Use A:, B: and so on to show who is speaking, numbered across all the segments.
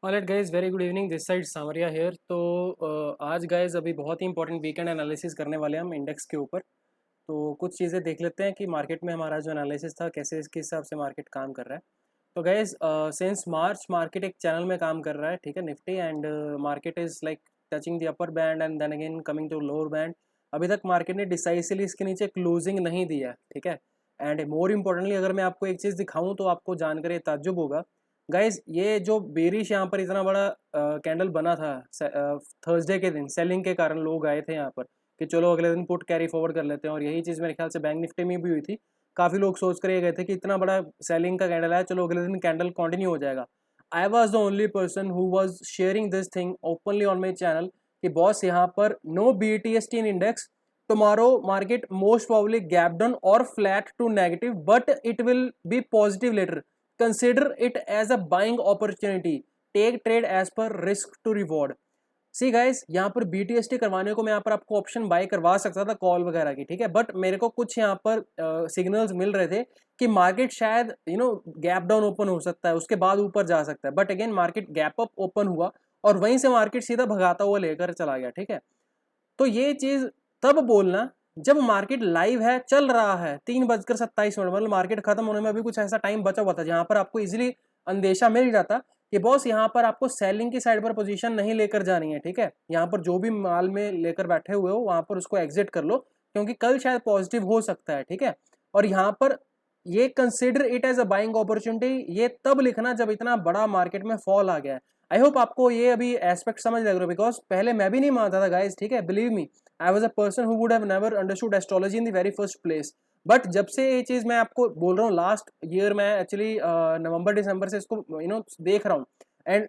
A: Alright guys, very good evening. This side Samaria here. तो आज guys अभी बहुत ही इंपॉर्टेंट वीकेंड एनालिसिस करने वाले हैं हम इंडेक्स के ऊपर। तो कुछ चीज़ें देख लेते हैं कि मार्केट में हमारा जो एनालिसिस था कैसे इसके हिसाब से मार्केट काम कर रहा है। तो गाइज सिंस मार्च मार्केट एक चैनल में काम कर रहा है, ठीक है, Nifty, and market is like touching the upper band and then again coming to lower band. अभी तक मार्केट ने डिसाइसिवली इसके नीचे क्लोजिंग नहीं दिया है, ठीक है। एंड मोर इम्पोर्टेंटली अगर मैं आपको एक चीज़ दिखाऊं तो आपको जानकर ताज्जुब होगा गाइज। ये जो बेरिश यहाँ पर इतना बड़ा कैंडल बना था थर्सडे के दिन, सेलिंग के कारण लोग आए थे यहाँ पर कि चलो अगले दिन पुट कैरी फॉरवर्ड कर लेते हैं, और यही चीज़ मेरे ख्याल से बैंक निफ्टी में भी हुई थी। काफ़ी लोग सोच कर ये गए थे कि इतना बड़ा सेलिंग का कैंडल है, चलो अगले दिन कैंडल कंटिन्यू हो जाएगा। I was the only person who was sharing this thing openly on my channel कि बॉस यहाँ पर no BTST in index, tomorrow market most probably gap down और flat to negative, but it will be positive later. Consider it as a buying opportunity, take trade as per risk to reward. See guys, यहाँ पर BTST करवाने को मैं यहाँ पर आपको option buy करवा सकता था कॉल वगैरह की, ठीक है, बट मेरे को कुछ यहाँ पर सिग्नल्स मिल रहे थे कि मार्केट शायद गैप डाउन ओपन हो सकता है, उसके बाद ऊपर जा सकता है, but again market gap up open हुआ और वहीं से मार्केट सीधा भगाता हुआ लेकर चला गया, ठीक है। तो ये चीज तब बोलना जब मार्केट लाइव है, चल रहा है, 3:27, मतलब मार्केट खत्म होने में अभी कुछ ऐसा टाइम बचा हुआ था जहां पर आपको इजीली अंदेशा मिल जाता कि बॉस यहाँ पर आपको सेलिंग की साइड पर पोजीशन नहीं लेकर जानी है, ठीक है। यहाँ पर जो भी माल में लेकर बैठे हुए हो वहां पर उसको एग्जिट कर लो, क्योंकि कल शायद पॉजिटिव हो सकता है, ठीक है। और यहाँ पर ये consider it as a buying opportunity, ये तब लिखना जब इतना बड़ा मार्केट में फॉल आ गया है। आई होप आपको ये अभी एस्पेक्ट समझ लग रहा है, बिकॉज पहले मैं भी नहीं मानता था गाइस, ठीक है, believe me. I was a person who would have never understood astrology in the very first place, but जब से ये चीज मैं आपको बोल रहा हूँ लास्ट ईयर, मैं एक्चुअली नवंबर दिसंबर से इसको देख रहा हूँ, एंड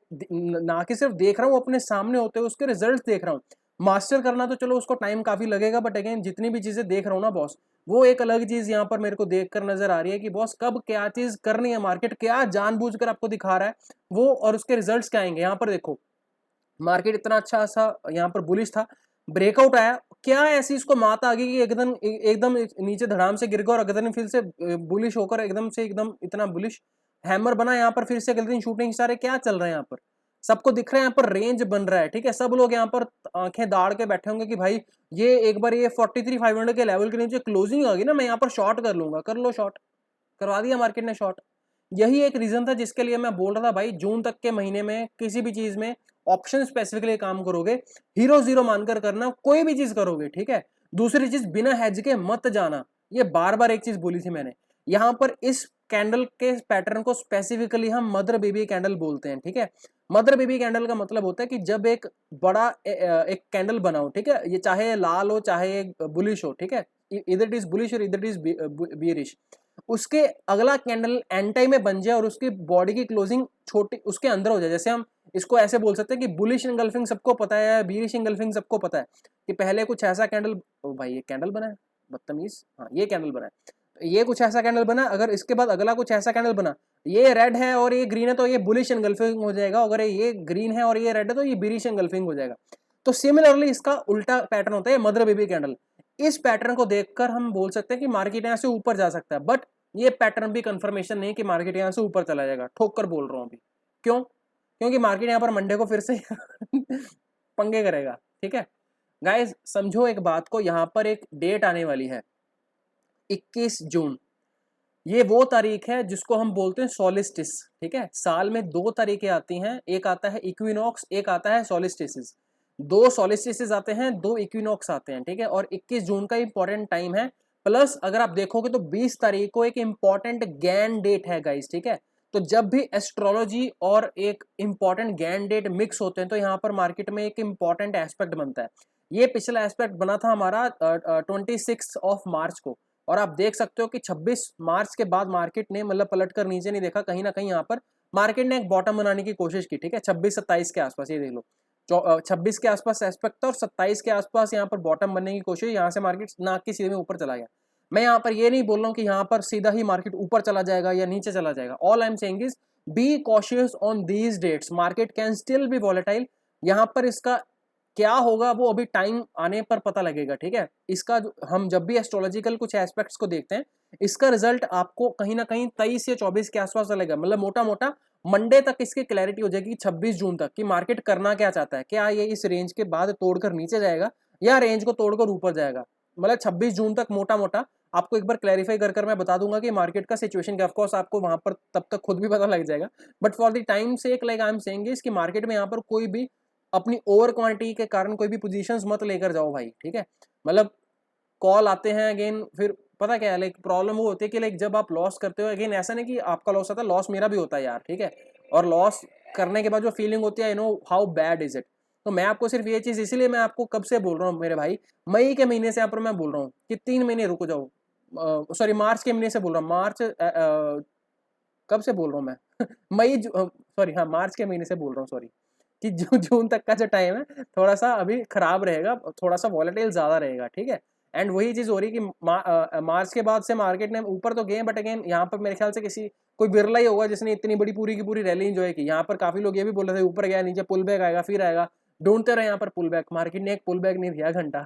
A: ना कि सिर्फ देख रहा हूँ, अपने सामने होते हुए उसके रिजल्ट देख रहा हूँ। मास्टर करना तो चलो उसको टाइम काफी लगेगा, बट अगेन जितनी भी चीजें देख रहा हूँ ना बॉस, वो एक अलग चीज यहाँ पर मेरे को देख कर नजर आ रही है कि बॉस कब क्या चीज करनी है, मार्केट क्या जानबूझकर आपको दिखा रहा है वो, और उसके रिजल्ट्स क्या आएंगे। यहाँ पर देखो, मार्केट इतना अच्छा सा यहाँ पर बुलिश था, ब्रेकआउट आया, क्या ऐसी इसको मात आ गई कि एकदम एकदम नीचे धड़ाम से गिर गया, और अगले दिन फिर से बुलिश होकर एकदम से एकदम इतना बुलिश हैमर बना यहाँ पर, फिर से अगले दिन शूटिंग स्टार है। क्या चल रहा है यहाँ पर, सबको दिख रहा है यहाँ पर रेंज बन रहा है, ठीक है। सब लोग यहाँ पर आंखें दाड़ के बैठे होंगे कि भाई ये एक बार ये 43,500 के लेवल के नीचे क्लोजिंग आ गई ना, मैं यहाँ पर शॉर्ट कर लूंगा। कर लो शॉर्ट, करवा दिया मार्केट ने शॉर्ट। यही एक रीजन था जिसके लिए मैं बोल रहा था भाई जून तक के महीने में किसी भी चीज में ऑप्शन स्पेसिफिकली काम करोगे, हीरो जीरो मानकर करना, कोई भी चीज करोगे, ठीक है। दूसरी चीज, बिना हेज के मत जाना। ये बार बार एक चीज बोली थी मैंने। यहाँ पर इस कैंडल के पैटर्न को स्पेसिफिकली हम मदर बेबी कैंडल बोलते हैं, ठीक है। मदर बेबी कैंडल का मतलब होता है कि जब एक बड़ा एक कैंडल बनाओ, ठीक है, ये चाहे लाल हो चाहे बुलिश हो, ठीक है, इधर इट इज बुलिश और इधर इट इज बियरिश, उसके अगला कैंडल एंटाई में बन जाए और उसकी बॉडी की क्लोजिंग छोटी उसके अंदर हो जाए। जैसे हम इसको ऐसे बोल सकते हैं कि बुलिश इंगल्फिंग सबको पता है, बीरिश इंगल्फिंग सबको पता है कि पहले कुछ ऐसा कैंडल, ओ भाई ये कैंडल बना है, बदतमीज, हाँ ये कैंडल बना है, तो ये कुछ ऐसा कैंडल बना, अगर इसके बाद अगला कुछ ऐसा कैंडल बना, ये रेड है और ये ग्रीन है तो ये बुलिश इंगल्फिंग हो जाएगा, अगर ये ग्रीन है और ये रेड है तो ये बीरिश इंगल्फिंग हो जाएगा। तो सिमिलरली इसका उल्टा पैटर्न होता है मदर बेबी कैंडल। इस पैटर्न को देखकर हम बोल सकते हैं कि मार्केट यहाँ से ऊपर जा सकता है, बट ये पैटर्न भी कंफर्मेशन नहीं कि मार्केट यहाँ से ऊपर चला जाएगा, ठोक कर बोल रहा हूँ अभी। क्यों? क्योंकि मार्केट यहाँ पर मंडे को फिर से पंगे करेगा, ठीक है। गाइस समझो एक बात को, यहाँ पर एक डेट आने वाली है 21 जून। ये वो तारीख है जिसको हम बोलते हैं सोलिस्टिस, ठीक है। साल में दो तारीखें आती हैं, एक आता है इक्विनॉक्स, एक आता है सोलिस्टिस। दो सोलिस्टिस आते हैं, दो इक्विनॉक्स आते हैं, ठीक है। और 21 जून का इंपॉर्टेंट टाइम है। प्लस अगर आप देखोगे तो 20 तारीख को एक इंपॉर्टेंट गैन डेट है गाइस, ठीक है। तो जब भी एस्ट्रोलॉजी और एक इंपॉर्टेंट गैन डेट मिक्स होते हैं तो यहाँ पर मार्केट में एक इंपॉर्टेंट एस्पेक्ट बनता है। ये पिछला एस्पेक्ट बना था हमारा 26 मार्च को, और आप देख सकते हो कि 26 मार्च के बाद मार्केट ने मतलब पलट कर नीचे नहीं देखा, कहीं ना कहीं यहाँ पर मार्केट ने एक बॉटम बनाने की कोशिश की, ठीक है। 26-27 के आसपास, ये देख लो, 26 के आसपास एस्पेक्ट था और 27 के आसपास यहाँ पर बॉटम बनने की कोशिश, यहाँ से मार्केट नाक की सीधे में ऊपर चला गया। मैं यहाँ पर ये नहीं बोल रहा हूँ कि यहाँ पर सीधा ही मार्केट ऊपर चला जाएगा या नीचे चला जाएगा। All I am saying is be cautious on these dates, market can still be volatile. यहाँ पर इसका क्या होगा वो अभी टाइम आने पर पता लगेगा, ठीक है। इसका हम जब भी एस्ट्रोलॉजिकल कुछ एस्पेक्ट्स को देखते हैं, इसका रिजल्ट आपको कहीं ना कहीं 23 या 24 के आसपास लगेगा, मतलब मोटा मोटा मंडे तक इसकी क्लैरिटी हो जाएगी 26 जून तक कि मार्केट करना क्या चाहता है, क्या ये इस रेंज के बाद तोड़कर नीचे जाएगा या रेंज को तोड़कर ऊपर जाएगा। मतलब 26 जून तक मोटा मोटा आपको एक बार क्लैरिफाई कर मैं बता दूंगा कि मार्केट का सिचुएशन क्या। ऑफकोर्स आपको वहां पर तब तक खुद भी पता लग जाएगा, बट फॉर द टाइम से एक लाइक आई एम सेइंग इसकी मार्केट में यहाँ पर कोई भी अपनी ओवर क्वांटिटी के कारण कोई भी पोजीशंस मत लेकर जाओ भाई, ठीक है। मतलब कॉल आते हैं अगेन, फिर पता क्या है लाइक प्रॉब्लम वो होती है कि लाइक जब आप लॉस करते हो, अगेन ऐसा नहीं कि आपका लॉस आता है, लॉस मेरा भी होता है यार, ठीक है। और लॉस करने के बाद जो फीलिंग होती है, I know how bad is it. तो मैं आपको सिर्फ ये चीज, इसीलिए मैं आपको कब से बोल रहा हूँ मेरे भाई, मई के महीने से यहाँ पर मैं बोल रहा हूँ कि 3 महीने रुक जाओ। सॉरी मार्च के महीने से बोल रहा हूँ, मार्च कब से बोल रहा हूँ मैं मई सॉरी हाँ मार्च के महीने से बोल रहा हूँ, सॉरी कि जून तक का जो टाइम है थोड़ा सा अभी खराब रहेगा, थोड़ा सा वॉलेटाइल ज्यादा रहेगा, ठीक है। एंड वही चीज हो रही कि मार्च के बाद से मार्केट ने ऊपर तो गए, बट अगेन यहाँ पर मेरे ख्याल से किसी कोई बिरला ही होगा जिसने इतनी बड़ी पूरी की पूरी रैली एंजॉय की। यहाँ पर काफी लोग ये भी बोल रहे थे ऊपर गया नीचे पुल बैक आएगा फिर आएगा, ढूंढते रहे यहाँ पर पुल बैक, मार्केट ने एक पुल बैक नहीं दिया घंटा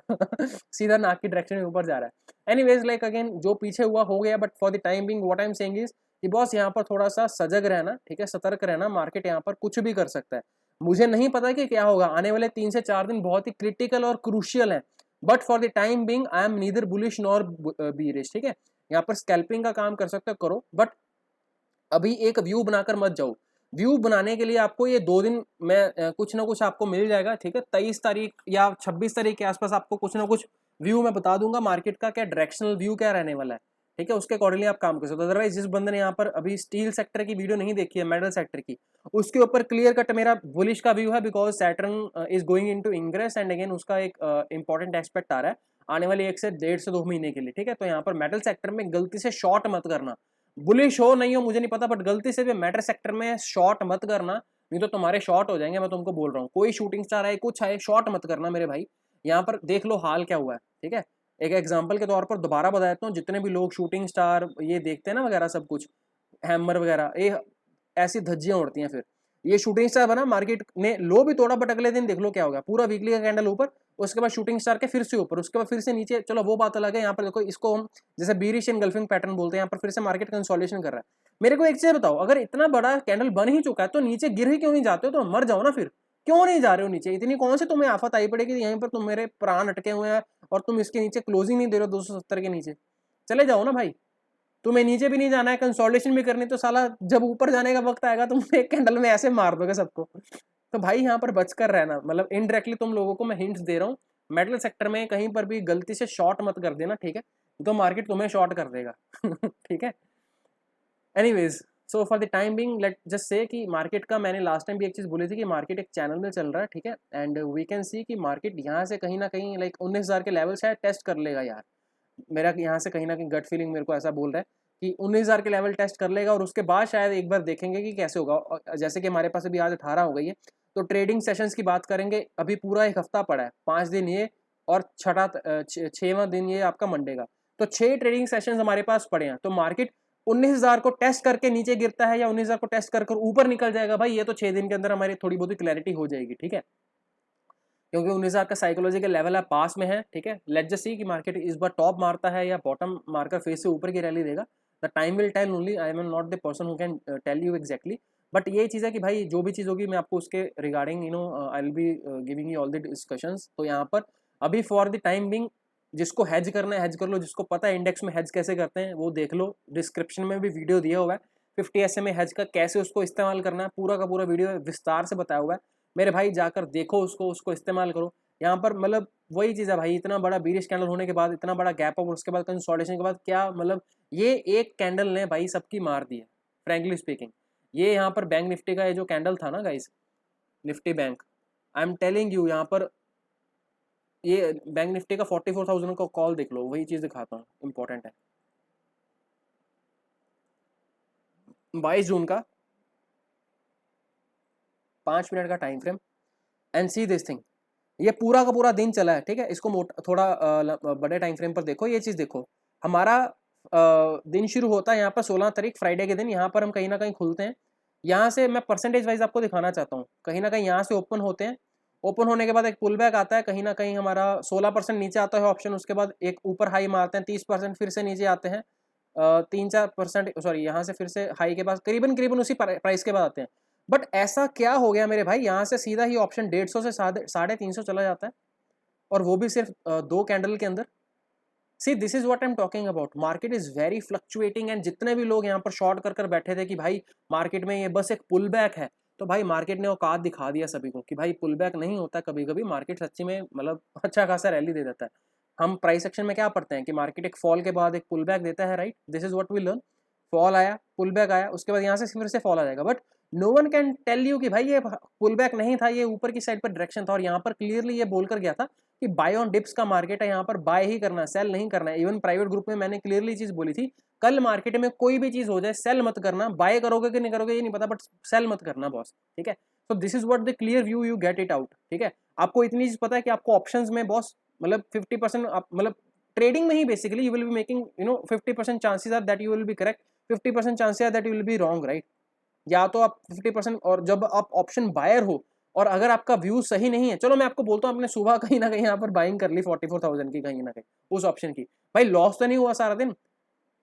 A: सीधा नाक की डायरेक्शन में ऊपर जा रहा है। एनीवेज लाइक अगेन जो पीछे हुआ हो गया, but for the time being what I am saying is कि बॉस यहाँ पर थोड़ा सा सजग रहना, ठीक है, सतर्क रहना। मार्केट यहाँ पर कुछ भी कर सकता है, मुझे नहीं पता कि क्या होगा। आने वाले 3 से 4 दिन बहुत ही क्रिटिकल और क्रूशियल है, but for the time being I am neither bullish nor bearish, ठीक है। यहाँ पर स्कैल्पिंग का काम कर सकते हो करो, बट अभी एक व्यू बनाकर मत जाओ। व्यू बनाने के लिए आपको ये 2 दिन में कुछ ना कुछ आपको मिल जाएगा, ठीक है। 23 तारीख या 26 तारीख के आसपास आपको कुछ ना कुछ व्यू मैं बता दूंगा मार्केट का, क्या डायरेक्शनल व्यू क्या रहने वाला है, ठीक है। उसके अकॉर्डिंगली आप काम कर सकते हो। अदरवाइज जिस बंदे ने यहाँ पर अभी स्टील सेक्टर की वीडियो नहीं देखी है, मेटल सेक्टर की, उसके ऊपर क्लियर कट मेरा बुलिश का व्यू है, because Saturn is going into ingress and again उसका एक इंपॉर्टेंट एस्पेक्ट आ रहा है आने वाले 1 से 1.5 से 2 महीने के लिए, ठीक है। तो यहाँ पर मेटल सेक्टर में गलती से शॉर्ट मत करना, बुलिश हो नहीं हो मुझे नहीं पता, बट गलती से भी मेटल सेक्टर में शॉर्ट मत करना, नहीं तो तुम्हारे शॉर्ट हो जाएंगे। मैं तुमको बोल रहा हूँ, कोई शूटिंग स्टार आए कुछ आए, शॉर्ट मत करना मेरे भाई। यहाँ पर देख लो हाल क्या हुआ है, ठीक है। एक एग्जाम्पल के तौर पर दोबारा बता देता हूँ, जितने भी लोग शूटिंग स्टार ये देखते हैं ना वगैरह सब कुछ, हैमर वगैरह, ये ऐसी धज्जियां उड़ती हैं। फिर ये शूटिंग स्टार बना, मार्केट ने लो भी तोड़ा, बट अगले दिन देख लो क्या हो गया, पूरा वीकली का कैंडल ऊपर, उसके बाद शूटिंग स्टार के फिर से ऊपर, उसके बाद फिर से नीचे। चलो वो बात अलग है। यहाँ पर देखो इसको हम जैसे बीरिश एनगल्फिंग पैटर्न बोलते हैं, यहाँ पर फिर से मार्केट कंसोलिडेशन कर रहा है। मेरे को एक चीज बताओ, अगर इतना बड़ा कैंडल बन ही चुका है तो नीचे गिर ही क्यों नहीं जाते हो? तो मर जाओ ना फिर, क्यों नहीं जा रहे हो नीचे? इतनी कौन सी तुम्हें आफत आई पड़ेगी यहीं पर तुम मेरे प्राण अटके हुए हैं और तुम इसके नीचे क्लोजिंग नहीं दे रहे हो 270 के नीचे? चले जाओ ना भाई, तुम्हें नीचे भी नहीं जाना है, कंसोलिडेशन भी करनी, तो साला जब ऊपर जाने का वक्त आएगा तुम एक कैंडल में ऐसे मार दोगे सबको। तो भाई यहाँ पर बचकर रहना, मतलब इनडायरेक्टली तुम लोगों को मैं हिंट्स दे रहा हूँ, मेटल सेक्टर में कहीं पर भी गलती से शॉर्ट मत कर देना, ठीक है, तो मार्केट तुम्हें शॉर्ट कर देगा ठीक है। Anyways so for the time being let just say कि मार्केट का, मैंने लास्ट टाइम भी एक चीज़ बोली थी कि मार्केट एक चैनल में चल रहा है, ठीक है। एंड वी कैन सी कि मार्केट यहाँ से कहीं ना कहीं लाइक 19,000 के लेवल शायद टेस्ट कर लेगा यार। मेरा यहाँ से कहीं ना कहीं गट फीलिंग मेरे को ऐसा बोल रहा है कि 19,000 के लेवल टेस्ट कर लेगा, और उसके बाद शायद एक बार देखेंगे कि कैसे होगा। और जैसे कि हमारे पास अभी आज 18 हो गई है, तो ट्रेडिंग सेशंस की बात करेंगे, अभी पूरा एक हफ्ता पड़ा है, 5 दिन ये और 6वां दिन ये आपका मंडे का, तो 6 ट्रेडिंग सेशंस हमारे पास पड़े हैं। तो मार्केट 19,000 को टेस्ट करके नीचे गिरता है या 19,000 को टेस्ट कर ऊपर निकल जाएगा भाई, ये तो 6 दिन के अंदर हमारी थोड़ी बहुत क्लैरिटी हो जाएगी, ठीक है। क्योंकि 19,000 का साइकोलॉजिकल लेवल है, पास में है, ठीक है। लेट्स जस्ट सी कि मार्केट इस बार टॉप मारता है या बॉटम मारकर फेस से ऊपर की रैली देगा। The time will tell only, I am not the person who can tell you exactly, but ये चीज़ है कि भाई जो भी चीज़ होगी मैं आपको उसके regarding I will be giving you all the discussions. तो यहाँ पर अभी फॉर द टाइम बिंग जिसको हैज करना है हैज कर लो, जिसको पता है इंडेक्स में हैज कैसे करते हैं वो देख लो, डिस्क्रिप्शन में भी वीडियो दिया हुआ है 50 SMA हैज का कैसे उसको इस्तेमाल करना है, पूरा का पूरा वीडियो विस्तार से बताया हुआ है मेरे भाई, जाकर देखो उसको, उसको इस्तेमाल करो। यहाँ पर मतलब वही चीज़ है भाई, इतना बड़ा बीरिश कैंडल होने के बाद, इतना बड़ा गैप अप, उसके बाद कंसोलिडेशन के बाद क्या मतलब, ये एक कैंडल ने भाई सबकी मार दी है फ्रेंकली स्पीकिंग। ये यहाँ पर बैंक निफ्टी का ये जो कैंडल था ना guys, Nifty bank, I am telling you, यहाँ पर ये बैंक निफ्टी का 44,000 का कॉल देख लो, वही चीज़ दिखाता हूँ, इंपॉर्टेंट है। 22 जून का 5 मिनट का time frame, and see this thing, ये पूरा का पूरा दिन चला है, ठीक है। इसको थोड़ा बड़े टाइम फ्रेम पर देखो, ये चीज़ देखो, हमारा दिन शुरू होता है यहाँ पर 16 तारीख फ्राइडे के दिन, यहाँ पर हम कहीं ना कहीं खुलते हैं। यहाँ से मैं परसेंटेज वाइज आपको दिखाना चाहता हूँ, कहीं ना कहीं यहाँ से ओपन होते हैं, ओपन होने के बाद एक पुल बैक आता है, कहीं ना कहीं हमारा 16% नीचे आता है ऑप्शन, उसके बाद एक ऊपर हाई मारते हैं 30%, फिर से नीचे आते हैं 3-4%, सॉरी यहाँ से फिर से हाई के पास करीबन करीबन उसी प्राइस के बाद आते हैं। बट ऐसा क्या हो गया मेरे भाई, यहाँ से सीधा ही ऑप्शन 150 से 350 चला जाता है, और वो भी सिर्फ 2 कैंडल के अंदर। See this is what I am talking about, market is very fluctuating. And जितने भी लोग यहाँ पर शॉर्ट कर बैठे थे कि भाई मार्केट में ये बस एक पुल बैक है, तो भाई मार्केट ने औकात दिखा दिया सभी को कि भाई पुल बैक नहीं होता, कभी कभी मार्केट सच्ची में मतलब अच्छा खासा रैली दे देता है। हम प्राइस एक्शन में क्या पढ़ते हैं कि मार्केट एक फॉल के बाद एक पुल बैक देता है, right? This is what we learn. Fall आया, पुल बैक आया, उसके बाद यहाँ से फिर से फॉल आ जाएगा, but no one can tell you कि भाई ये पुल बैक नहीं था, ये ऊपर की साइड पर डायरेक्शन था। और यहाँ पर क्लियरली ये बोलकर गया था कि बाय ऑन डिप्स का मार्केट है, यहाँ पर बाय ही करना है, सेल नहीं करना है। इवन प्राइवेट ग्रुप में मैंने क्लियरली चीज बोली थी, कल मार्केट में कोई भी चीज हो जाए सेल मत करना, बाय करोगे कि नहीं करोगे ये नहीं पता, बट सेल मत करना बॉस, ठीक है? So this is what the clear view, you get it out, ठीक है? आपको इतनी चीज पता है कि आपको ऑप्शंस में बॉस मतलब 50% मतलब ट्रेडिंग में ही basically you will be making 50% chances are that you will be correct, 50% chances are that you will be wrong, right? या तो आप 50%, और जब आप ऑप्शन बायर हो और अगर आपका व्यू सही नहीं है, चलो मैं आपको बोलता हूँ, आपने सुबह कहीं ना कहीं यहाँ पर बाइंग कर ली 44,000 की कहीं ना कहीं उस ऑप्शन की, भाई लॉस तो नहीं हुआ सारा दिन,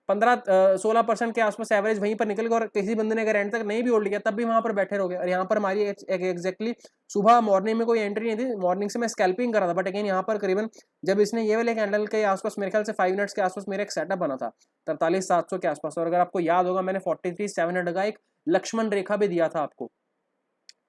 A: 15-16% के आसपास एवरेज वहीं पर निकल गया, और किसी बंदे ने अगर एंड तक नहीं भी होल्ड किया तब भी वहां पर बैठे रहोगे। और यहाँ पर हमारी एग्जैक्टली सुबह मॉर्निंग में कोई एंट्री नहीं थी, मॉर्निंग से मैं स्कैल्पिंग कर रहा था, बट अगेन यहाँ पर करीबन जब इसने ये वाले कैंडल के आसपास मेरे ख्याल से 5 मिनट्स के आसपास मेरा एक सेटअप बना था 43,700 के आसपास, और अगर आपको याद होगा मैंने 43,700 का एक लक्ष्मण रेखा भी दिया था आपको,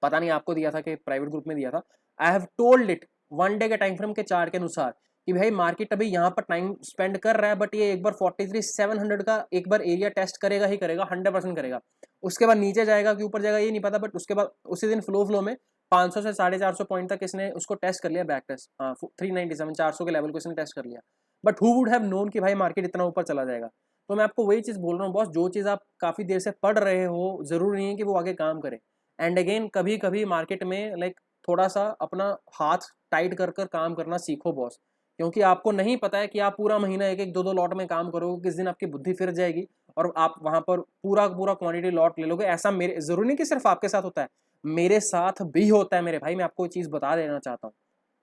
A: पता नहीं आपको दिया था कि प्राइवेट ग्रुप में दिया था। I have told it 1 day के टाइम फ्रेम के चार्ट के अनुसार कि भाई मार्केट अभी यहाँ पर टाइम स्पेंड कर रहा है, बट ये एक बार 43,700 का एक बार एरिया टेस्ट करेगा ही करेगा, 100% करेगा। उसके बाद नीचे जाएगा कि ऊपर जाएगा ये नहीं पता, बट उसके बाद उसी दिन फ्लो में 500 से 450 पॉइंट तक इसने उसको टेस्ट कर लिया, बैक टेस्ट, हाँ 397 400 के लेवल को इसने टेस्ट कर लिया। But who would have known कि भाई मार्केट इतना ऊपर चला जाएगा? तो मैं आपको वही चीज़ बोल रहा हूँ बॉस, जो चीज़ आप काफ़ी देर से पढ़ रहे हो जरूरी नहीं है कि वो आगे काम करे। एंड अगेन कभी कभी मार्केट में लाइक थोड़ा सा अपना हाथ टाइट कर कर काम करना सीखो बॉस, क्योंकि आपको नहीं पता है कि आप पूरा महीना एक एक दो दो लॉट में काम करोगे, किस दिन आपकी बुद्धि फिर जाएगी और आप वहां पर पूरा पूरा क्वांटिटी लॉट ले लोगे। ऐसा मेरे जरूरी नहीं कि सिर्फ आपके साथ होता है, मेरे साथ भी होता है मेरे भाई। मैं आपको ये चीज़ बता देना चाहता हूँ,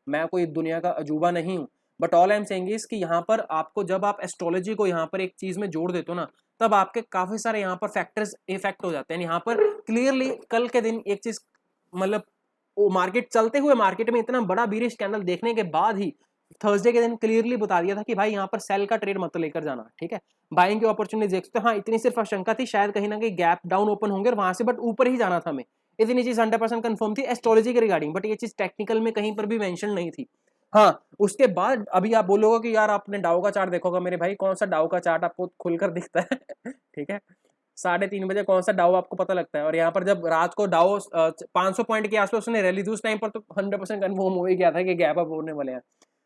A: मैं कोई दुनिया का अजूबा नहीं हूँ। But all I am saying is कि यहाँ पर आपको जब आप एस्ट्रोलॉजी को यहाँ पर एक चीज़ में जोड़ देते हो ना, तब आपके काफ़ी सारे यहाँ पर फैक्टर्स इफेक्ट हो जाते हैं। यहाँ पर क्लियरली कल के दिन एक चीज़ मतलब वो मार्केट चलते हुए मार्केट में इतना बड़ा बीरिश कैंडल देखने के बाद ही थर्सडे के दिन क्लियरली बता दिया था कि भाई यहाँ पर सेल का ट्रेड मत लेकर जाना, ठीक है? बाइंग की अपॉर्चुनिटी देख सकते हो। हाँ इतनी सिर्फ आशंका थी शायद कहीं ना कहीं गैप डाउन ओपन होंगे और वहां से, बट ऊपर ही जाना था हमें, इतनी चीज 100% कंफर्म थी एस्ट्रोलॉजी के रिगार्डिंग, बट ये चीज टेक्निकल में कहीं पर भी मेंशन नहीं थी। हाँ उसके बाद अभी आप बोलोगे कि यार आपने डाउ का चार्ट देखोगा, मेरे भाई कौन सा डाउ का चार्ट आपको खुलकर दिखता है ठीक है, 3:30 बजे कौन सा डाउ आपको पता लगता है? और यहाँ पर जब रात को डाउ 500 पॉइंट के आसपास उसने रैली दी, उस टाइम पर तो 100% कन्फर्म हो ही गया था कि गैप अप होने वाले हैं,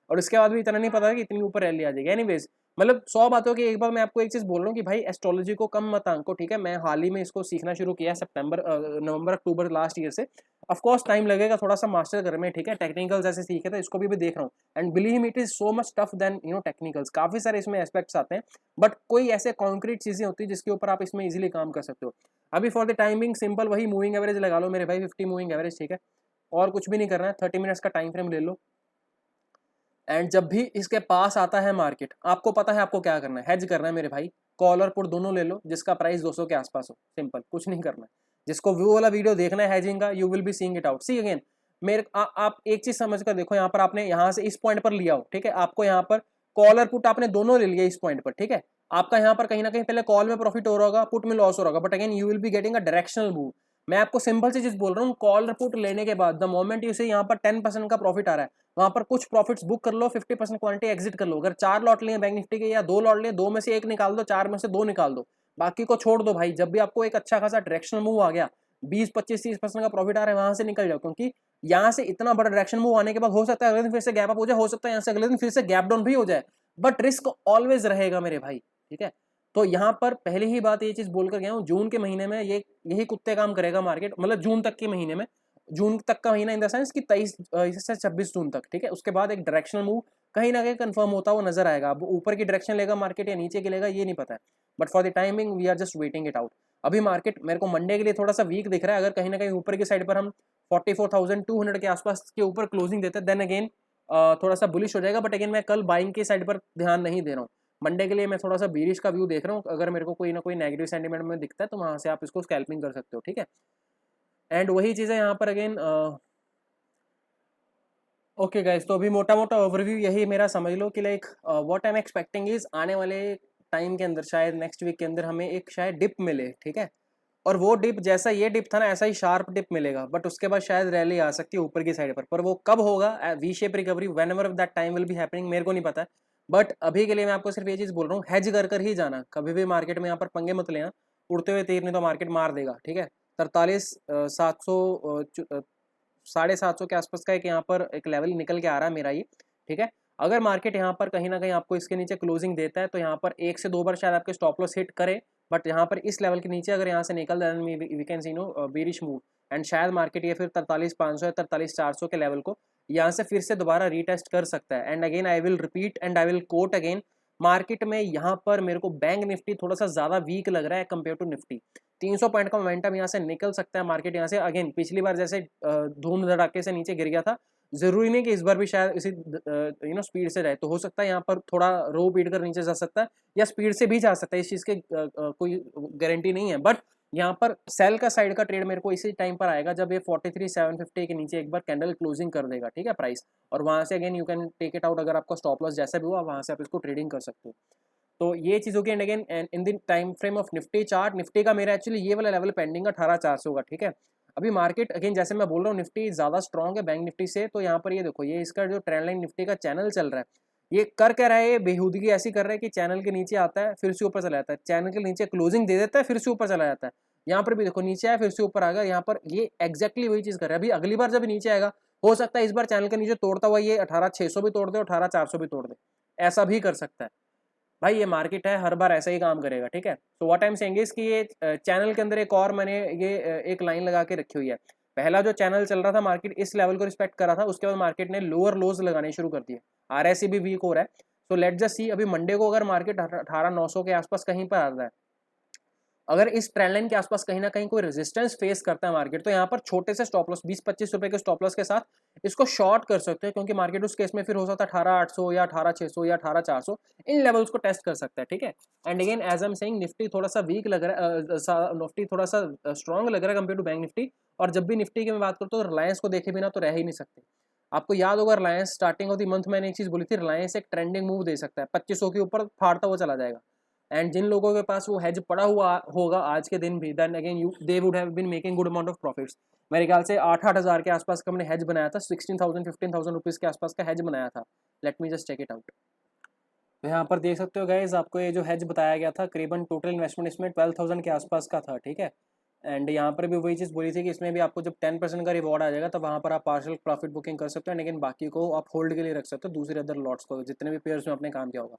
A: और उसके बाद भी इतना नहीं पता कि इतनी ऊपर रैली आ जाएगी। एनीवेज मतलब 100 बातों की एक बार मैं आपको एक चीज बोल रहा हूँ कि भाई एस्ट्रोलॉजी को कम मत आंको, ठीक है? मैं हाल ही में इसको सीखना शुरू किया नवंबर अक्टूबर लास्ट ईयर से। ऑफकोर्स टाइम लगेगा थोड़ा सा मास्टर करने में, ठीक है? टेक्निकल्स ऐसे सीखे थे, इसको भी देख रहा हूँ, and believe me it is so much tough then technicals. काफी सारे इसमें एस्पेक्ट्स आते हैं, बट कोई ऐसे कॉन्क्रीट चीजें होती है जिसके ऊपर आप इसमें इजीली काम कर सकते हो। अभी फॉर द टाइमिंग सिंपल वही मूविंग एवरेज लगा लो मेरे भाई, 50 मूविंग एवरेज, ठीक है? और कुछ भी नहीं करना है, 30 मिनट्स का टाइम फ्रेम ले लो, एंड जब भी इसके पास आता है मार्केट, आपको पता है आपको क्या करना है, हेज करना है मेरे भाई। कॉल और पुट दोनों ले लो जिसका प्राइस 200 के आसपास हो, सिंपल, कुछ नहीं करना है। जिसको व्यू वाला वीडियो देखना है हेजिंग का, you will be seeing it out. See again आप एक चीज समझ कर देखो, यहाँ पर आपने यहाँ से इस पॉइंट पर लिया हो, ठीक है? आपको यहाँ पर कॉल और पुट आपने दोनों ले लिया इस पॉइंट पर, ठीक है? आपका यहाँ पर कहीं ना कहीं पहले कॉल में प्रॉफिट हो रहा होगा, पुट में लॉस हो रहा होगा, but again you will be getting a directional move. मैं आपको सिंपल सी चीज बोल रहा हूँ, कॉल और पुट लेने के बाद द मोमेंट यू से यहाँ पर 10% का प्रॉफिट आ रहा है, वहां पर कुछ प्रॉफिट्स बुक कर लो, 50% क्वांटिटी एग्जिट कर लो। अगर 4 लॉट लिए बैंक निफ्टी के या 2 लॉट लिए, 2 में से 1 निकाल दो, 4 में से 2 निकाल दो, बाकी को छोड़ दो भाई। जब भी आपको एक अच्छा खासा डायरेक्शनल मूव आ गया, 20-25-30% का प्रॉफिट आ रहा है, वहां से निकल जाओ, क्योंकि यहाँ से इतना बड़ा डायरेक्शन मूव आने के बाद हो सकता है अगले दिन फिर से गैप अप हो जाए, हो सकता है यहाँ से अगले दिन फिर से गैप डाउन भी हो जाए, बट रिस्क ऑलवेज रहेगा मेरे भाई, ठीक है? तो यहाँ पर पहले ही बात ये चीज बोलकर गया हूँ, जून के महीने में ये यही कुत्ते काम करेगा मार्केट, मतलब जून तक के महीने में, जून तक का महीना इन द सेंस कि 23 से 26 जून तक, ठीक है? उसके बाद एक डायरेक्शनल मूव कहीं ना कहीं कंफर्म होता हुआ नजर आएगा। अब ऊपर की डायरेक्शन लेगा मार्केट या नीचे की लेगा ये नहीं पता है, but for the timing we are just waiting it out. अभी मार्केट मेरे को मंडे के लिए थोड़ा सा वीक दिख रहा है, अगर कहीं ना कहीं ऊपर की साइड पर हम 44,200 के आसपास के ऊपर क्लोजिंग देते हैं, देन अगेन थोड़ा सा बुलिश हो जाएगा। बट अगेन मैं कल बाइंग की साइड पर ध्यान नहीं दे रहा हूँ, मंडे के लिए मैं थोड़ा सा बीरिश का व्यू देख रहा हूँ, अगर मेरे को कोई ना कोई नेगेटिव सेंटीमेंट में दिखता है तो वहाँ से आप इसको स्कैल्पिंग कर सकते हो, ठीक है। एंड वही चीज़ है यहाँ पर अगेन। ओके गाइस, तो अभी मोटा मोटा ओवरव्यू यही मेरा समझ लो कि like what I am expecting is आने वाले टाइम के अंदर शायद नेक्स्ट वीक के अंदर हमें एक शायद डिप मिले, ठीक है। और वो डिप जैसा ये डिप था ना ऐसा ही शार्प डिप मिलेगा, बट उसके बाद शायद रैली आ सकती है ऊपर की साइड पर वो कब होगा, V shape recovery when ever that time will be happening, मेरे को नहीं पता। बट अभी के लिए मैं आपको सिर्फ ये चीज़ बोल रहा हूँ, हेज कर कर ही जाना, कभी भी मार्केट में यहाँ पर पंगे मत लेना, उड़ते हुए तीर नहीं तो मार्केट मार देगा, ठीक है। 43,700 750 के आसपास का एक यहाँ पर एक लेवल निकल के आ रहा है मेरा ये, ठीक है। अगर मार्केट यहाँ पर कहीं ना कहीं आपको इसके नीचे क्लोजिंग देता है तो यहाँ पर 1 से 2 बार शायद आपके स्टॉप लॉस हिट करे, बट यहाँ पर इस लेवल के नीचे अगर यहाँ से निकल जाए we can see no bearish move, and शायद मार्केट ये फिर 43,500 या 43,400 के लेवल को यहाँ से फिर से दोबारा रीटेस्ट कर सकता है। And again I will repeat and I will quote again, market में यहाँ पर मेरे को बैंक निफ्टी थोड़ा सा ज़्यादा वीक लग रहा है कंपेयर टू निफ्टी। 300 पॉइंट का मोमेंटम यहाँ से निकल सकता है मार्केट यहाँ से, अगेन पिछली बार जैसे धूम धड़ाके से नीचे गिर गया था, जरूरी नहीं कि इस बार भी शायद इसी स्पीड से जाए, तो हो सकता है यहाँ पर थोड़ा रो पीट कर नीचे जा सकता है या स्पीड से भी जा सकता है, इस चीज़ की कोई गारंटी नहीं है। बट यहाँ पर सेल का साइड का ट्रेड मेरे को इसी टाइम पर आएगा जब ये 43,750 के नीचे एक बार कैंडल क्लोजिंग कर देगा, ठीक है, प्राइस, और वहाँ से again you can take it out, अगर आपका स्टॉप लॉस जैसा भी हुआ वहाँ से आप इसको ट्रेडिंग कर सकते हो। तो ये चीज़ होगी। And again in the time frame of Nifty chart, Nifty का मेरा एक्चुअली ये वाला लेवल पेंडिंग है 18,400 का, ठीक है। अभी मार्केट अगेन जैसे मैं बोल रहा हूँ निफ्टी ज़्यादा स्ट्रॉन्ग है बैंक निफ्टी से, तो यहाँ पर ये देखो ये इसका जो ट्रेंड लाइन निफ्टी का चैनल चल रहा है, ये कर क्या रहा है, ये बेहूदगी ऐसी कर रहा है कि चैनल के नीचे आता है फिर से ऊपर चला जाता है, चैनल के नीचे क्लोजिंग दे देता है फिर से ऊपर चला जाता है। यहाँ पर भी देखो नीचे आया फिर से ऊपर आ गया, यहाँ पर ये एक्जैक्टली वही चीज़ कर रहा है। अभी अगली बार जब नीचे आएगा हो सकता है इस बार चैनल के नीचे तोड़ता हुआ ये 18,600 भी तोड़ दे, 18,400 भी तोड़ दे, ऐसा भी कर सकता है भाई, ये मार्केट है, हर बार ऐसा ही काम करेगा, ठीक है। तो what I am saying is कि ये चैनल के अंदर एक और मैंने ये एक लाइन लगा के रखी हुई है। पहला जो चैनल चल रहा था मार्केट इस लेवल को रिस्पेक्ट कर रहा था, उसके बाद मार्केट ने लोअर लोज लगाने शुरू कर दिए, आरएससी भी वीक हो रहा है। सो लेट्स जस्ट सी अभी मंडे को अगर मार्केट 18,900 के आसपास कहीं पर आता है, अगर इस ट्रेंड लाइन के आसपास कहीं ना कहीं कोई रेजिस्टेंस फेस करता है मार्केट, तो यहाँ पर छोटे से स्टॉप लॉस 20-25 रुपए के स्टॉप लॉस के साथ इसको शॉर्ट कर सकते हैं, क्योंकि मार्केट उस केस में फिर हो सकता है 18,800 या 18,600 या 18,400 इन लेवल्स को टेस्ट कर सकता है, ठीक है। And again as I am saying Nifty थोड़ा सा वीक लग रहा है, निफ्टी थोड़ा सा स्ट्रॉन्ग लग रहा है कंपेयर टू बैंक निफ्टी। और जब भी निफ्टी की मैं बात करता हूँ तो रिलायंस को देखे बिना तो रह ही नहीं सकते। आपको याद होगा Reliance starting of the month मैंने एक चीज़ बोली थी, रिलायंस एक ट्रेंडिंग मूव दे सकता है, 2500 के ऊपर फाड़ता हुआ चला जाएगा। एंड जिन लोगों के पास वो हेज पड़ा हुआ होगा आज के दिन भी, then again you they would have been making good amount of profits. मेरे ख्याल से 8-8 हज़ार के आसपास का हमने हेज बनाया था, 16,000-15,000 रुपीज़ के आसपास का हेज बनाया था। Let me just check it out. तो यहाँ पर देख सकते हो गाइज, आपको ये जो हेज बताया गया था करीबन टोटल इन्वेस्टमेंट इसमें 12,000 के आसपास का था, ठीक है। एंड यहाँ पर भी वही चीज़ बोली थी कि इसमें भी आपको जब 10% का रिवॉर्ड आ जाएगा तो वहाँ पर आप पार्शियल प्रॉफिट बुकिंग कर सकते हो, लेकिन बाकी को आप होल्ड के लिए रख सकते हो, दूसरे अदर लॉट्स को जितने भी पेयर्स में आपने काम किया होगा।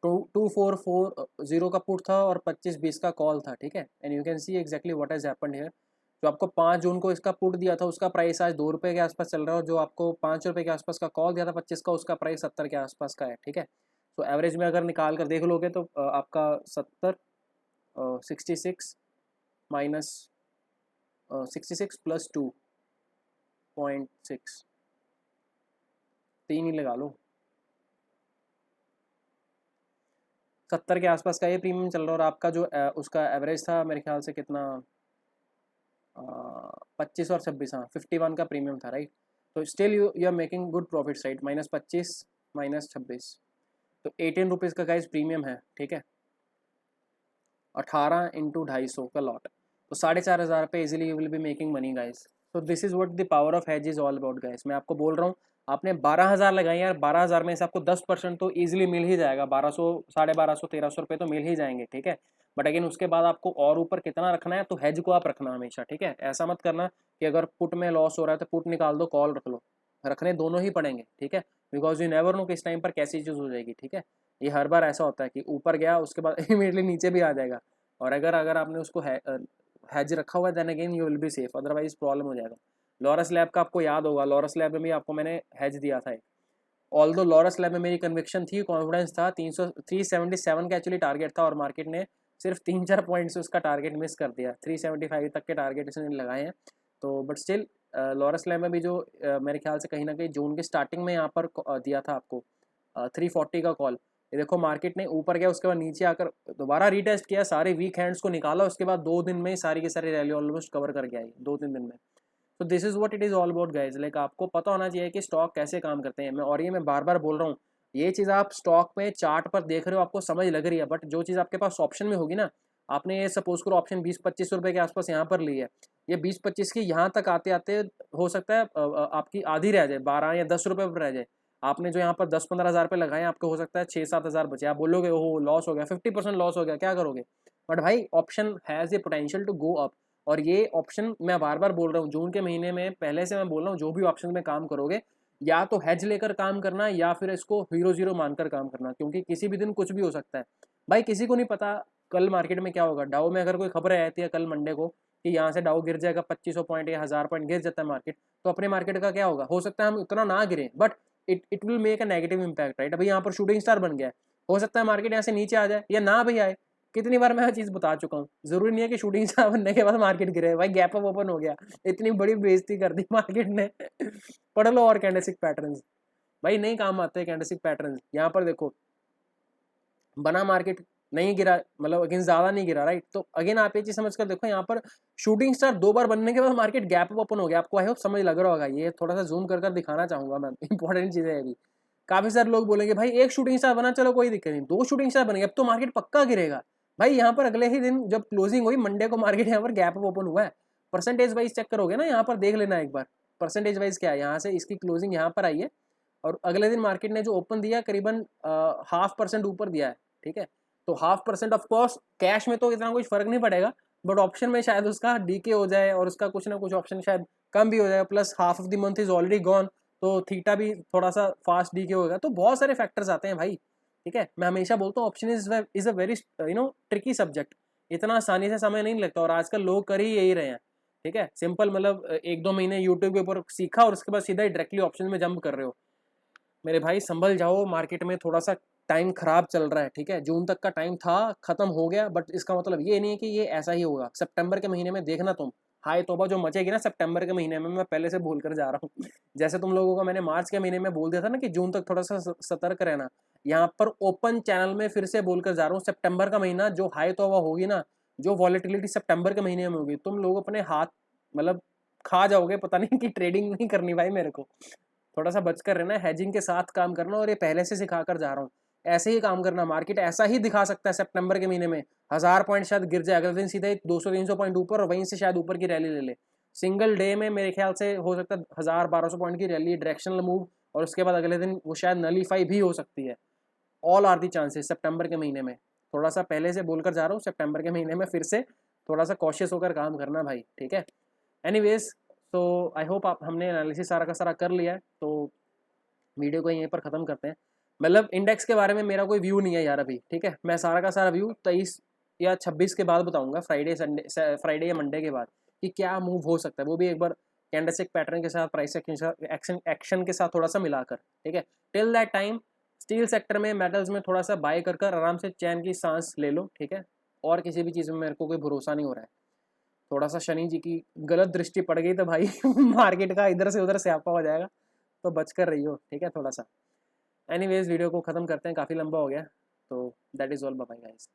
A: 2440 का पुट था और 25-20 का कॉल था, ठीक है। And you can see exactly what has happened here. जो आपको 5 जून को इसका पुट दिया था उसका प्राइस आज 2 रुपये के आसपास चल रहा है, और जो आपको 5 रुपये के आसपास का कॉल दिया था 25 का, उसका प्राइस 70 के आसपास का है, ठीक है। तो एवरेज में अगर निकाल कर देख लोगे तो आपका 70 66 माइनस 66 प्लस 2.6, 3 ही लगा लो, 70 के आसपास का ये प्रीमियम चल रहा है। और आपका जो उसका एवरेज था मेरे ख्याल से कितना, 25 और 26, हाँ 51 का प्रीमियम था, राइट। तो still you are making good profit, right. -25 -26 तो 18 रुपीज़ का गाइस प्रीमियम है, ठीक है। 18 इंटू 250 का लॉट, तो 4,500 रुपये easily you will be making money guys. तो this is what the power of hedge is all about guys. मैं आपको बोल रहा हूँ, आपने 12,000 लगाए यार, 12,000 में से आपको 10% तो ईजिली मिल ही जाएगा, 1200 1250 1300 रुपये तो मिल ही जाएंगे, ठीक है। बट अगेन उसके बाद आपको और ऊपर कितना रखना है, तो हेज को आप रखना हमेशा, ठीक है। ऐसा मत करना कि अगर पुट में लॉस हो रहा है तो पुट निकाल दो, कॉल रख लो, रखने दोनों ही पड़ेंगे, ठीक है। बिकॉज यू नेवर नो किस टाइम पर कैसी चीज़ हो जाएगी, ठीक है। ये हर बार ऐसा होता है कि ऊपर गया उसके बाद इमीडिएटली नीचे भी आ जाएगा, और अगर अगर आपने उसको हैज रखा हुआ है then again you will be safe, otherwise problem हो जाएगा। लॉरस लैब का आपको याद होगा, लॉरस लैब में भी आपको मैंने हैज दिया था। ऑल दो लॉरस लैब में मेरी कन्विक्शन थी, कॉन्फिडेंस था, 377 का एक्चुअली टारगेट था, और मार्केट ने सिर्फ 3-4 पॉइंट से उसका टारगेट मिस कर दिया। 375 तक के टारगेट इसने लगाए हैं। तो बट स्टिल लॉरस लैब में भी जो मेरे ख्याल से कहीं ना कहीं जून के स्टार्टिंग में यहाँ पर दिया था आपको 340 का कॉल, ये देखो मार्केट ने ऊपर गया, उसके बाद नीचे आकर दोबारा रीटेस्ट किया, सारे वीक हैंड्स को निकाला, उसके बाद 2 दिन में सारी की सारी रैली ऑलमोस्ट कवर करके आई 2-3 दिन में। तो this is what it is all about guys. Like आपको पता होना चाहिए कि स्टॉक कैसे काम करते हैं। मैं बार बार बोल रहा हूँ, ये चीज़ आप स्टॉक में चार्ट पर देख रहे हो, आपको समझ लग रही है, बट जो चीज़ आपके पास ऑप्शन में होगी ना, आपने ये सपोज करो ऑप्शन 20-25 रुपये के आसपास यहाँ पर ली है, ये 20-25 की यहाँ तक आते आते हो सकता है आपकी आधी रह जाए, 12 या 10 रुपये पर रह जाए। आपने जो यहाँ पर 10-15 हज़ार रुपये लगाए, आपको हो सकता है 6-7 हज़ार बचे। आप बोलोगे ओह लॉस हो गया, 50% लॉस हो गया, क्या करोगे? बट भाई option has a potential to go up. और ये ऑप्शन मैं बार बार बोल रहा हूँ, जून के महीने में पहले से मैं बोल रहा हूँ, जो भी ऑप्शन में काम करोगे या तो हेज लेकर काम करना या फिर इसको हीरो जीरो मानकर काम करना, क्योंकि किसी भी दिन कुछ भी हो सकता है भाई, किसी को नहीं पता कल मार्केट में क्या होगा। डाउ में अगर कोई खबर रहती है कल मंडे को कि यहाँ से डाउ गिर जाएगा 2500 पॉइंट या 1000 पॉइंट गिर जाता है मार्केट, तो अपने मार्केट का क्या होगा? हो सकता है हम उतना ना गिरे, but it will make a negative impact, right. अभी यहाँ पर शूटिंग स्टार बन गया है, हो सकता है मार्केट यहाँ से नीचे आ जाए या ना भी आए। कितनी बार मैं चीज़ बता चुका हूँ, जरूरी नहीं है कि शूटिंग स्टार बनने के बाद मार्केट गिरे। भाई गैप अप ओपन हो गया, इतनी बड़ी बेइज्जती कर दी मार्केट ने। पढ़ लो और कैंडलस्टिक पैटर्न्स, भाई नहीं काम आते कैंडलस्टिक पैटर्न्स। यहाँ पर देखो बना मार्केट नहीं गिरा, मतलब अगेन ज़्यादा नहीं गिरा, राइट। तो अगेन आप ये चीज़ समझ कर देखो, यहाँ पर शूटिंग स्टार 2 बार बनने के बाद मार्केट गैप अप ओपन हो गया। आपको आई होप समझ लग रहा होगा, ये थोड़ा सा जूम कर दिखाना चाहूँगा मैं, इंपॉर्टेंट चीज़ है अभी। काफ़ी सारे लोग बोलेंगे भाई एक शूटिंग स्टार बना, चलो कोई दिक्कत नहीं, 2 शूटिंग स्टार बन गए, अब तो मार्केट पक्का गिरेगा। भाई यहाँ पर अगले ही दिन जब क्लोजिंग हुई मंडे को, मार्केट यहाँ पर गैप अप ओपन हुआ है। परसेंटेज वाइज चेक करोगे ना, यहाँ पर देख लेना एक बार परसेंटेज वाइज क्या है। यहाँ से इसकी क्लोजिंग यहाँ पर आई है और अगले दिन मार्केट ने जो ओपन दिया करीबन 0.5% ऊपर दिया है, ठीक है। तो 0.5% ऑफ कोर्स कैश में तो इतना कुछ फर्क नहीं पड़ेगा, बट ऑप्शन में शायद उसका डीके हो जाए और उसका कुछ ना कुछ ऑप्शन शायद कम भी हो जाएगा, plus half of the month is already gone, तो थीटा भी थोड़ा सा फास्ट डीके होगा। तो बहुत सारे फैक्टर्स आते हैं भाई, ठीक है। मैं हमेशा बोलता हूँ option is a very tricky subject, इतना आसानी से समय नहीं लगता और आजकल लोग कर ही यही रहे हैं, ठीक है। सिंपल मतलब 1-2 महीने यूट्यूब के ऊपर सीखा और उसके बाद सीधा ही डायरेक्टली ऑप्शन में जंप कर रहे हो। मेरे भाई संभल जाओ, मार्केट में थोड़ा सा टाइम खराब चल रहा है, ठीक है। जून तक का टाइम था, खत्म हो गया, बट इसका मतलब ये नहीं है कि ये ऐसा ही होगा। सितंबर के महीने में देखना तुम, हाय तौबा जो मचेगी ना सितंबर के महीने में, मैं पहले से बोल कर जा रहा हूँ। जैसे तुम लोगों को मैंने मार्च के महीने में बोल दिया था ना कि जून तक थोड़ा सा सतर्क रहना, यहाँ पर ओपन चैनल में फिर से बोलकर जा रहा हूँ, सितंबर का महीना जो हाई तौबा होगी ना, जो वॉलेटिलिटी सितंबर के महीने में होगी, तुम लोग अपने हाथ मतलब खा जाओगे, पता नहीं कि ट्रेडिंग नहीं करनी भाई मेरे को। थोड़ा सा बचकर रहना, हैजिंग के साथ काम करना, और ये पहले से सिखा कर जा रहा हूँ, ऐसे ही काम करना। मार्केट ऐसा ही दिखा सकता है सितंबर के महीने में, 1000 पॉइंट शायद गिर जाए, अगले दिन सीधे 200-300 पॉइंट ऊपर और वहीं से शायद ऊपर की रैली ले ले। सिंगल डे में मेरे ख्याल से हो सकता है 1000-1200 पॉइंट की रैली, डायरेक्शनल मूव, और उसके बाद अगले दिन वो शायद नलीफाई भी हो सकती है। ऑल आर दी चांसेस सितंबर के महीने में। थोड़ा सा पहले से बोलकर जा रहा हूँ, सितंबर के महीने में फिर से थोड़ा सा कॉशियस होकर काम करना भाई, ठीक है। एनीवेज, तो आई होप आप हमने एनालिसिस सारा का सारा कर लिया है, तो वीडियो को यहीं पर ख़त्म करते हैं। मतलब इंडेक्स के बारे में मेरा कोई व्यू नहीं है यार अभी, ठीक है। मैं सारा का सारा व्यू 23 या 26 के बाद बताऊंगा, फ्राइडे या मंडे के बाद, कि क्या मूव हो सकता है, वो भी एक बार कैंडलस्टिक पैटर्न के साथ, प्राइस एक्शन के साथ थोड़ा सा मिलाकर, ठीक है। Till that time steel sector में, मेटल्स में थोड़ा सा बाय कर आराम से चैन की सांस ले लो, ठीक है। और किसी भी चीज़ में मेरे को कोई भरोसा नहीं हो रहा है। थोड़ा सा शनि जी की गलत दृष्टि पड़ गई तो भाई मार्केट का इधर से उधर स्यापा हो जाएगा, तो बच कर रही हो, ठीक है थोड़ा सा। एनीवेज वीडियो को ख़त्म करते हैं, काफ़ी लंबा हो गया, तो that is all, bye guys.